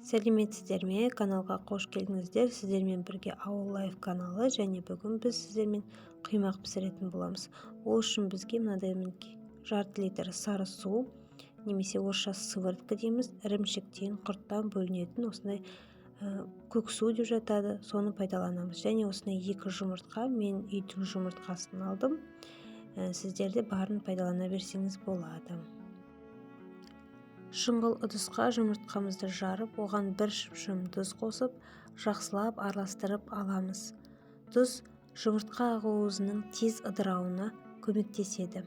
Сәлеметсіздер ме? Каналға қош келдіңіздер. Сіздермен бірге ауыл лайф каналы, және бүгін біз сіздермен құймақ пісіретін боламыз. Ол үшін бізге мынадай жарты литр сары су, немесе орысша сыворотка дейміз, ірімшіктен, құрттан бөлінетін осындай көк су деп жатады, соны пайдаланамыз. Және осындай 2 жұмыртқа, мен үйдің жұмыртқасын алдым. Сіздерде барын пайдалана берсеңіз болады. Шұңғыл ыдысқа жұмыртқамызды жарып, оған 1 шыпшым тұз қосып, жақсылап араластырып аламыз. Тұз жұмыртқа ақуызының тез ыдырауына көмектеседі.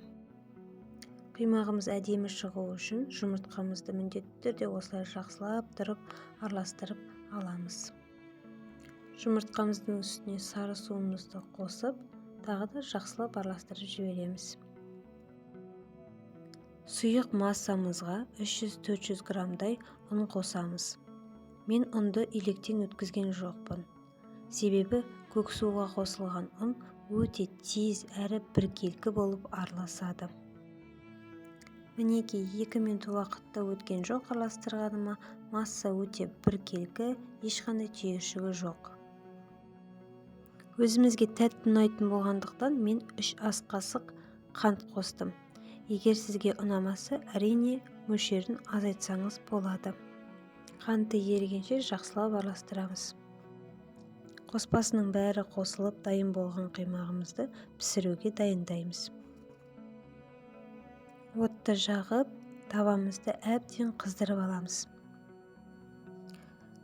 Құймағымыз әдемі шығу үшін жұмыртқамызды міндетті түрде осылай жақсылап тұрып араластырып аламыз. Жұмыртқамыздың үстіне сары суымызды қосып, тағы да жақсылап араластырып жібереміз. Сұйық массамызға 300-400 грамдай ұн қосамыз. Мен ұнды електен өткізген жоқпын. Себебі көк суға қосылған ұн өте тез әрі біркелкі болып араласады. Мінекей 2 минут уақытта өткен жоқ араластырғаныма, масса өте біркелкі, ешқандай түйіршігі жоқ. Өзімізге тәтті ұнайтын болғандықтан мен 3 ас қасық қант қостым. Егер сізге ұнамаса, әрине мөлшерін азайтсаңыз болады. Қанты ерігенше жақсылап араластырамыз. Қоспасының бәрі қосылып дайын болған құймағымызды пісіруге дайындаймыз. Отты жағып, тавамызды әбден қыздырып аламыз.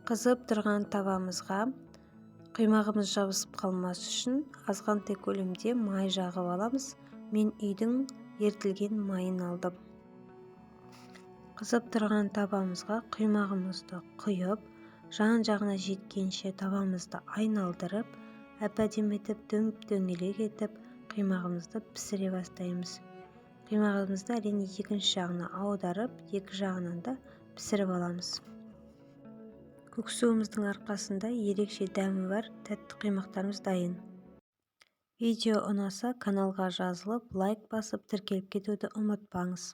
Қызып тұрған тавамызға құймағымыз жабысып қалмас үшін азғантай көлемде май жағып аламыз. Мен үйдің ертілген майын алдым. Қызып тұрған табамызға құймағымызды құйып, жан-жағына жеткенше табамызды айналдырып, әп-әдемі етіп дөңгелек етіп, құймағымызды пісіре бастаймыз. Құймағымызды әрине екінші жағына аударып, екі жағынан да пісіріп аламыз. Көк суымыздың арқасында ерекше дәмі бар тәтті құймақтарымыз дайын. Видео ұнаса, каналға жазылып, лайк басып, тіркеліп кетуді ұмытпаңыз.